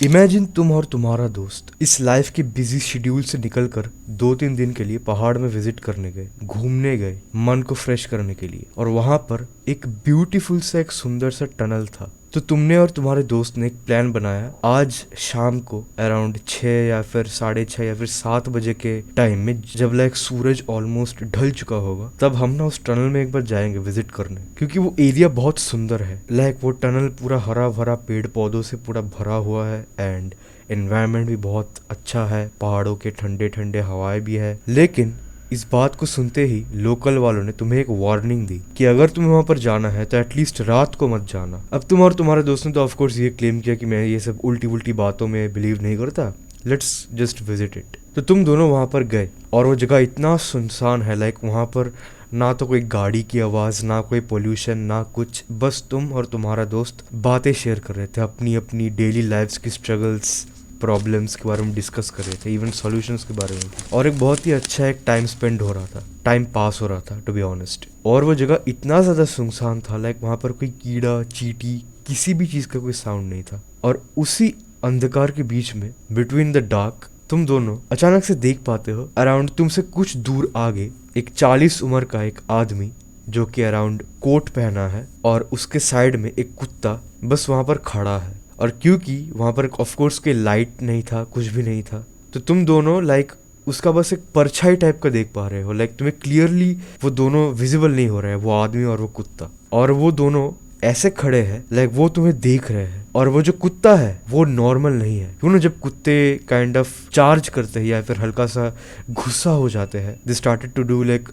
Imagine तुम और तुम्हारा दोस्त इस लाइफ के बिजी शेड्यूल से निकलकर 2-3 दिन के लिए पहाड़ में विजिट करने गए, घूमने गए, मन को फ्रेश करने के लिए। और वहां पर एक ब्यूटीफुल सा एक सुंदर सा टनल था। तो तुमने और तुम्हारे दोस्त ने एक प्लान बनाया, आज शाम को अराउंड 6 या फिर 6:30 या फिर 7 बजे के टाइम में, जब लाइक सूरज ऑलमोस्ट ढल चुका होगा, तब हम ना उस टनल में एक बार जाएंगे विजिट करने, क्योंकि वो एरिया बहुत सुंदर है। लाइक वो टनल पूरा हरा भरा पेड़ पौधों से पूरा भरा हुआ है एंड एनवायरनमेंट भी बहुत अच्छा है, पहाड़ों के ठंडे ठंडे हवाएं भी है। लेकिन इस बात को सुनते ही लोकल वालों ने तुम्हें एक वार्निंग दी कि अगर तुम्हें वहां पर जाना है तो एटलीस्ट रात को मत जाना। अब तुम और तुम्हारे दोस्त ने तो ऑफ कोर्स ये क्लेम किया कि मैं ये सब उल्टी उल्टी बातों में बिलीव नहीं करता, लेट्स जस्ट विजिट इट। तो तुम दोनों वहां पर गए और वो जगह इतना सुनसान है, लाइक वहां पर ना तो कोई गाड़ी की आवाज, ना कोई पोल्यूशन, ना कुछ। बस तुम और तुम्हारा दोस्त बातें शेयर कर रहे थे, अपनी अपनी डेली लाइफ्स की स्ट्रगल्स, प्रॉब्लम्स के बारे में डिस्कस कर रहे थे, इवन सॉल्यूशंस के बारे में भी। और एक बहुत ही अच्छा एक टाइम स्पेंड हो रहा था, टाइम पास हो रहा था टू बी ऑनेस्ट। और वो जगह इतना ज्यादा सुनसान था, लाइक वहां पर कोई कीड़ा चींटी किसी भी चीज का कोई साउंड नहीं था। और उसी अंधकार के बीच में, बिटवीन द डार्क, तुम दोनों अचानक से देख पाते हो अराउंड तुमसे कुछ दूर आगे एक 40 उम्र का एक आदमी, जो कि अराउंड कोट पहना है, और उसके साइड में एक कुत्ता बस वहां पर खड़ा है। और क्योंकि वहां पर ऑफ कोर्स कोई लाइट नहीं था, कुछ भी नहीं था, तो तुम दोनों लाइक उसका बस एक परछाई टाइप का देख पा रहे हो। लाइक तुम्हें क्लियरली वो दोनों विजिबल नहीं हो रहे हैं, वो आदमी और वो कुत्ता। और वो दोनों ऐसे खड़े हैं लाइक वो तुम्हें देख रहे हैं। और वो जो कुत्ता है वो नॉर्मल नहीं है, क्यों ना जब कुत्ते काइंड ऑफ चार्ज करते हैं या फिर हल्का सा गुस्सा हो जाते हैं, they started to do like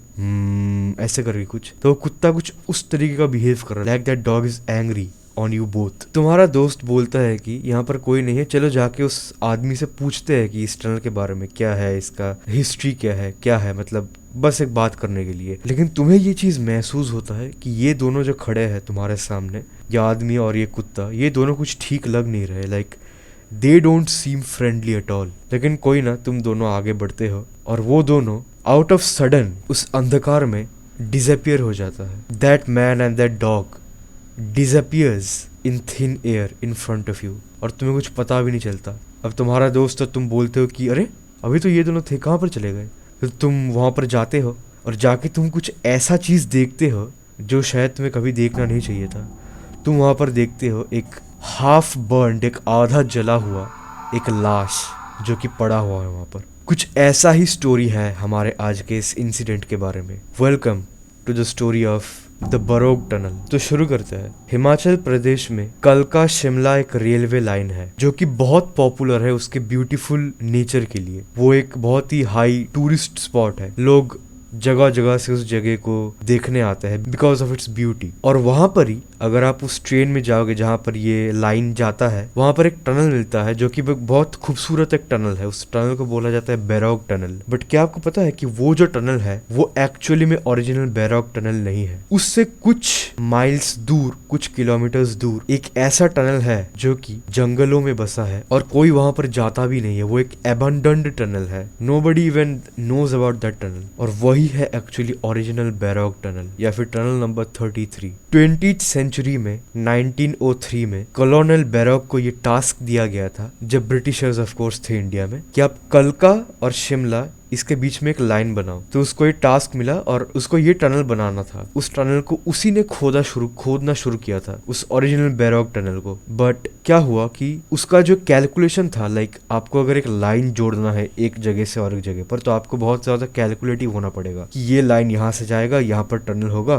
ऐसे करके कुछ, तो वो कुत्ता कुछ उस तरीके का बिहेव कर रहा है, like that dog is angry on you both. तुम्हारा दोस्त बोलता है कि यहाँ पर कोई नहीं है, चलो जाके उस आदमी से पूछते हैं कि इस टनल के बारे में क्या है, इसका हिस्ट्री क्या है, मतलब बस एक बात करने के लिए। लेकिन तुम्हें ये चीज महसूस होता है कि ये दोनों जो खड़े हैं तुम्हारे सामने, ये आदमी और ये कुत्ता, ये दोनों कुछ ठीक लग नहीं रहे, like they don't seem friendly at all. लेकिन कोई ना, तुम दोनों आगे बढ़ते हो और वो दोनों आउट ऑफ सडन उस अंधकार में डिसअपियर हो जाता है। That man and that dog disappears in thin air in front of you, और तुम्हें कुछ पता भी नहीं चलता। अब तुम्हारा दोस्त, तो तुम बोलते हो कि अरे अभी तो ये दोनों थे, कहाँ पर चले गए। तो तुम वहां पर जाते हो और जाके तुम कुछ ऐसा चीज देखते हो जो शायद तुम्हें कभी देखना नहीं चाहिए था। तुम वहां पर देखते हो एक हाफ बर्न्ड, एक आधा जला हुआ एक लाश जो कि पड़ा हुआ है वहां पर। कुछ ऐसा ही स्टोरी है हमारे आज के इस इंसिडेंट के बारे में। Welcome to the story of the Barog tunnel. तो शुरू करते हैं। हिमाचल प्रदेश में कलका शिमला एक रेलवे लाइन है जो कि बहुत पॉपुलर है उसके ब्यूटीफुल नेचर के लिए। वो एक बहुत ही हाई टूरिस्ट स्पॉट है, लोग जगह जगह से उस जगह को देखने आते हैं बिकॉज ऑफ इट्स ब्यूटी। और वहां पर ही अगर आप उस ट्रेन में जाओगे जहां पर ये लाइन जाता है, वहां पर एक टनल मिलता है जो कि बहुत खूबसूरत एक टनल है। उस टनल को बोला जाता है बैरोग टनल। बट क्या आपको पता है कि वो जो टनल है वो एक्चुअली में ओरिजिनल बैरोग टनल नहीं है। उससे कुछ माइल्स दूर, कुछ किलोमीटर्स दूर एक ऐसा टनल है जो कि जंगलों में बसा है और कोई वहां पर जाता भी नहीं है। वो एक एबंडन्ड टनल है, nobody even knows about that tunnel. और वही है एक्चुअली ओरिजिनल बैरोग टनल या फिर टनल नंबर 33। 20th सेंचुरी में 1903 में कॉलोनल बैरोग को ये टास्क दिया गया था, जब ब्रिटिशर्स ऑफ कोर्स थे इंडिया में, कि आप कलका और शिमला इसके बीच में एक लाइन बनाओ। तो उसको ये टास्क मिला और उसको ये टनल बनाना था। उस टनल को उसी ने खोदना शुरू किया था, उस ओरिजिनल बैरोग टनल को। बट क्या हुआ कि उसका जो कैलकुलेशन था, लाइक आपको अगर एक लाइन जोड़ना है एक जगह से और एक जगह पर, तो आपको बहुत ज्यादा कैलकुलेटिव होना पड़ेगा कि ये लाइन यहाँ से जाएगा, यहाँ पर टनल होगा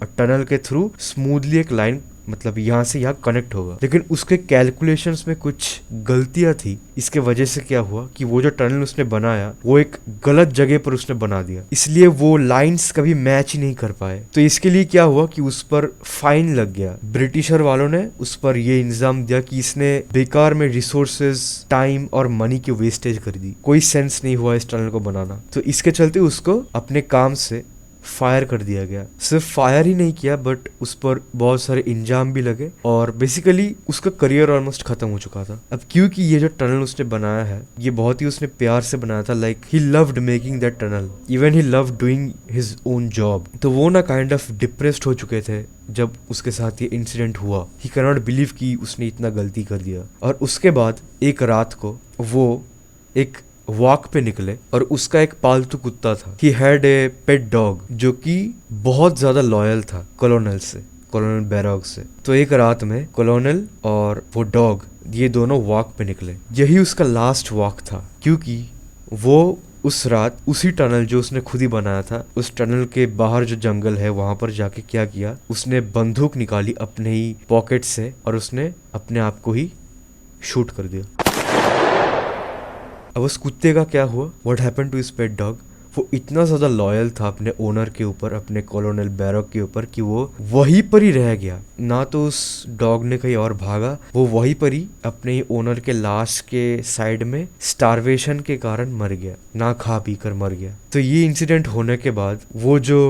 और टनल के थ्रू स्मूथली एक लाइन, मतलब यहाँ से यहाँ कनेक्ट होगा। लेकिन उसके कैलकुलेशंस में कुछ गलतियां थी। इसके वजह से क्या हुआ कि वो जो टनल उसने बनाया वो एक गलत जगह पर उसने बना दिया, इसलिए वो लाइंस कभी मैच ही नहीं कर पाए। तो इसके लिए क्या हुआ कि उस पर फाइन लग गया। ब्रिटिशर वालों ने उस पर ये इंतजाम दिया कि इसने बेकार में रिसोर्सेज, टाइम और मनी की वेस्टेज कर दी, कोई सेंस नहीं हुआ इस टनल को बनाना। तो इसके चलते उसको अपने काम से फायर कर दिया गया। सिर्फ फायर ही नहीं किया बट उस पर बहुत सारे इंजाम भी लगे और बेसिकली उसका करियर ऑलमोस्ट खत्म हो चुका था। अब क्योंकि ये जो टनल उसने बनाया है ये बहुत ही उसने प्यार से बनाया था, like he loved making that tunnel, even he loved doing his own job. तो वो ना काइंड ऑफ डिप्रेस्ड हो चुके थे जब उसके साथ ये इंसिडेंट हुआ। ही कैन नॉट बिलीव कि उसने इतना गलती कर दिया। और उसके बाद एक रात को वो एक वॉक पे निकले और उसका एक पालतू कुत्ता था। He had a pet dog जो कि बहुत ज्यादा लॉयल था कॉलोनल से, कॉलोनल बैरॉग से। तो एक रात में कॉलोनल और वो डॉग ये दोनों वॉक पे निकले। यही उसका लास्ट वॉक था क्योंकि वो उस रात उसी टनल जो उसने खुद ही बनाया था, उस टनल के बाहर जो जंगल है वहां पर जाके क्या किया, उसने बंदूक निकाली अपने ही पॉकेट से और उसने अपने आप को ही शूट कर दिया। अब उस कुत्ते का क्या हुआ, what happened to his pet dog, वो इतना ज्यादा लॉयल था अपने ओनर के ऊपर, अपने कॉलोनल बैरॉग के ऊपर कि वो वहीं पर ही रह गया। ना तो उस डॉग ने कहीं और भागा, वो वहीं पर ही अपने ही ओनर के लाश के साइड में स्टारवेशन के कारण मर गया, ना खा पी कर मर गया। तो ये इंसिडेंट होने के बाद वो जो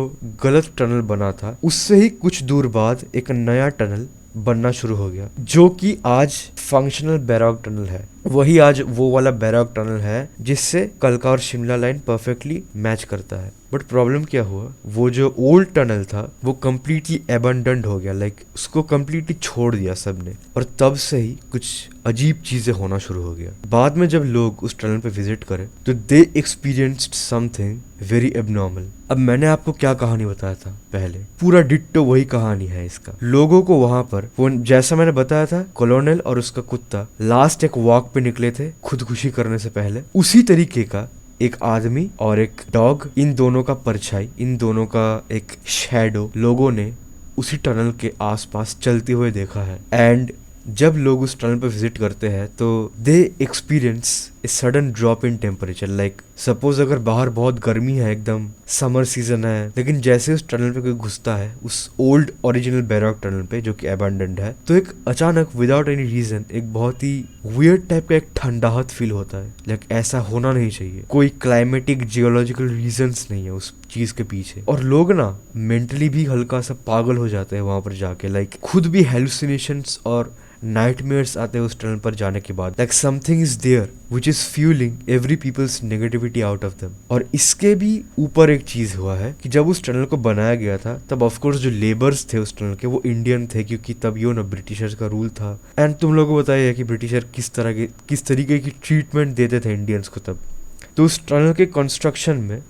गलत टनल बना था उससे ही कुछ दूर बाद एक नया टनल बनना शुरू हो गया जो कि आज फंक्शनल बैरॉग टनल है। वही आज वो वाला बैरॉग टनल है जिससे कलका और शिमला लाइन परफेक्टली मैच करता है। बट प्रॉब्लम क्या हुआ, वो जो ओल्ड टनल था वो कम्प्लीटली एबंडन्ड हो गया, लाइक उसको कम्प्लीटली छोड़ दिया सबने। और तब से ही कुछ अजीब चीजें होना शुरू हो गया। बाद में जब लोग उस टनल पे विजिट करे तो दे एक्सपीरियंस्ड समथिंग वेरी एबनॉर्मल। अब मैंने आपको क्या कहानी बताया था पहले, पूरा डिट्टो वही कहानी है इसका। लोगों को वहां पर वो जैसा मैंने बताया था, कॉलोनल और उसका कुत्ता लास्ट एक वॉक पे निकले थे खुदकुशी करने से पहले, उसी तरीके का एक आदमी और एक डॉग, इन दोनों का परछाई, इन दोनों का एक शैडो लोगों ने उसी टनल के आसपास चलते हुए देखा है। एंड जब लोग उस टनल पर विजिट करते हैं तो they experience a sudden drop in temperature. Like suppose अगर बाहर बहुत गर्मी है, एकदम समर सीजन है, लेकिन जैसे उस टनल पे कोई घुसता है, उस ओल्ड ओरिजिनल बैरॉग टनल पे जो कि अबैंडन्ड है, तो एक अचानक विदाउट एनी रीजन एक बहुत ही वियर्ड टाइप का एक ठंडाहट फील होता है। लाइक ऐसा होना नहीं चाहिए, कोई क्लाइमेटिक जियोलॉजिकल रीजंस नहीं है उस चीज के पीछे। और लोग ना मेंटली भी हल्का सा पागल हो जाते हैं वहां पर जाके, लाइक खुद भी हेलुसिनेशंस और नाइटमेयर्स आते हैं उस टनल पर जाने के बाद। Like something is there which is fuelling every people's negativity out of them. और इसके भी ऊपर एक चीज हुआ है कि जब उस टनल को बनाया गया था तब ऑफकोर्स जो लेबर्स थे उस टनल के वो इंडियन थे, क्योंकि तब यो ना ब्रिटिशर्स का रूल था। एंड तुम लोगों को बताया कि ब्रिटिशर किस तरीके की ट्रीटमेंट देते थे इंडियंस को तब। तो उस टनल के कंस्ट्रक्शन में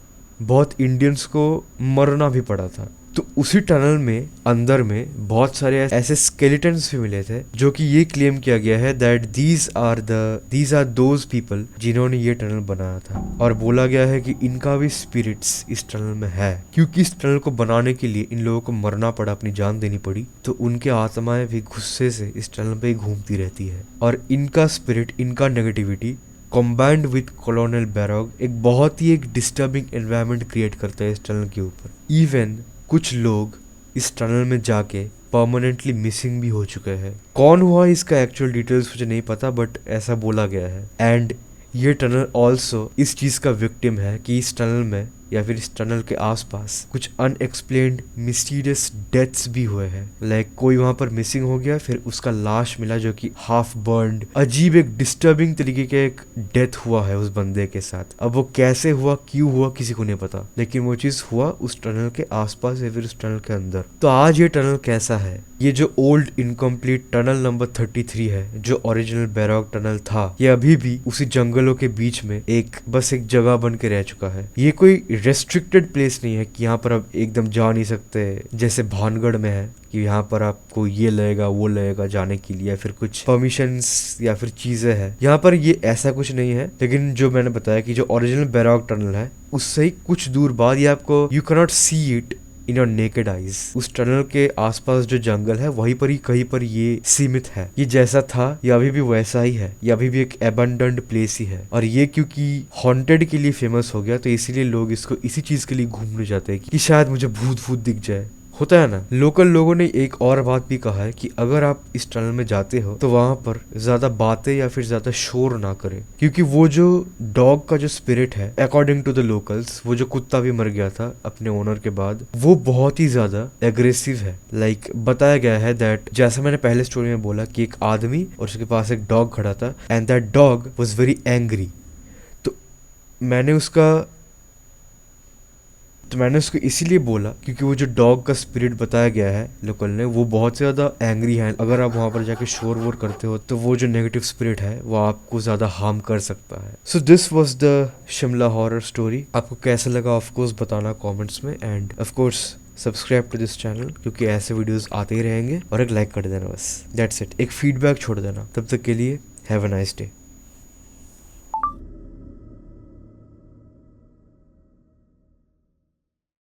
बहुत इंडियंस को मरना भी पड़ा था। तो उसी टनल में अंदर में बहुत सारे ऐसे स्केलेटन्स भी मिले थे जो कि ये क्लेम किया गया है that these are those people जिन्होंने ये टनल बनाया था। और बोला गया है कि इनका भी स्पिरिट्स इस टनल में है, क्योंकि इस टनल को बनाने के लिए इन लोगों को मरना पड़ा, अपनी जान देनी पड़ी। तो उनके आत्माएं भी गुस्से से इस टनल पे घूमती रहती है और इनका स्पिरिट, इनका नेगेटिविटी कॉम्बाइंड विद कॉलोनल बैरॉग एक बहुत ही एक डिस्टर्बिंग एनवायरनमेंट क्रिएट करता है इस टनल के ऊपर। इवन कुछ लोग इस टनल में जाके परमानेंटली मिसिंग भी हो चुके हैं। कौन हुआ इसका एक्चुअल डिटेल्स मुझे नहीं पता, बट ऐसा बोला गया है। एंड ये टनल ऑल्सो इस चीज का विक्टिम है कि इस टनल में या फिर इस टनल के आसपास कुछ अनएक्सप्लेन्ड मिस्टीरियस डेथ्स भी हुए हैं। लाइक कोई वहां पर मिसिंग हो गया, फिर उसका लाश मिला जो कि हाफ बर्न्ड, अजीब एक डिस्टर्बिंग तरीके का एक डेथ हुआ है उस बंदे के साथ। अब वो कैसे हुआ, क्यों हुआ, किसी को नहीं पता, लेकिन वो चीज हुआ उस टनल के आसपास या फिर उस टनल के अंदर। तो आज ये टनल कैसा है, ये जो ओल्ड इनकम्प्लीट टनल नंबर 33 है जो ओरिजिनल बैरॉग टनल था, ये अभी भी उसी जंगलों के बीच में बस एक जगह बन के रह चुका है। ये कोई रेस्ट्रिक्टेड प्लेस नहीं है कि यहाँ पर आप एकदम जा नहीं सकते जैसे भानगढ़ में है कि यहाँ पर आपको ये लगेगा वो लगेगा जाने के लिए, या फिर कुछ परमिशंस या फिर चीजें हैं। यहाँ पर ये ऐसा कुछ नहीं है। लेकिन जो मैंने बताया कि जो ओरिजिनल बैरॉग टनल है उससे ही कुछ दूर बाद ये आपको you can not see it in your naked eyes. उस टनल के आसपास जो जंगल है वहीं पर ही कहीं पर ये सीमित है। ये जैसा था ये अभी भी वैसा ही है, ये अभी भी एक एबंडन्ड प्लेस ही है। और ये क्योंकि हॉन्टेड के लिए फेमस हो गया तो इसीलिए लोग इसको इसी चीज के लिए घूमने जाते हैं कि शायद मुझे भूत दिख जाए, होता है ना। लोकल लोगों ने एक और बात भी कहा है कि अगर आप इस टनल में जाते हो तो वहां पर ज्यादा बातें या फिर ज्यादा शोर ना करें, क्योंकि वो जो डॉग का जो स्पिरिट है, अकॉर्डिंग टू द लोकल्स, वो जो कुत्ता भी मर गया था अपने ओनर के बाद, वो बहुत ही ज्यादा एग्रेसिव है। लाइक बताया गया है दैट, जैसा मैंने पहले स्टोरी में बोला कि एक आदमी और उसके पास एक डॉग खड़ा था and that dog was very angry. तो मैंने उसका तो मैंने उसको इसीलिए बोला क्योंकि वो जो डॉग का स्पिरिट बताया गया है लोकल ने, वो बहुत ज़्यादा एंग्री है। अगर आप वहाँ पर जाके शोर वोर करते हो तो वो जो नेगेटिव स्पिरिट है वो आपको ज़्यादा हार्म कर सकता है। So this was the Shimla horror story. आपको कैसा लगा ऑफकोर्स बताना कॉमेंट्स में, and of course subscribe to this channel क्योंकि ऐसे वीडियोस आते ही रहेंगे, और एक लाइक कर देना बस, दैट्स इट। एक फीडबैक छोड़ देना। तब तक के लिए हैव अ नाइस डे।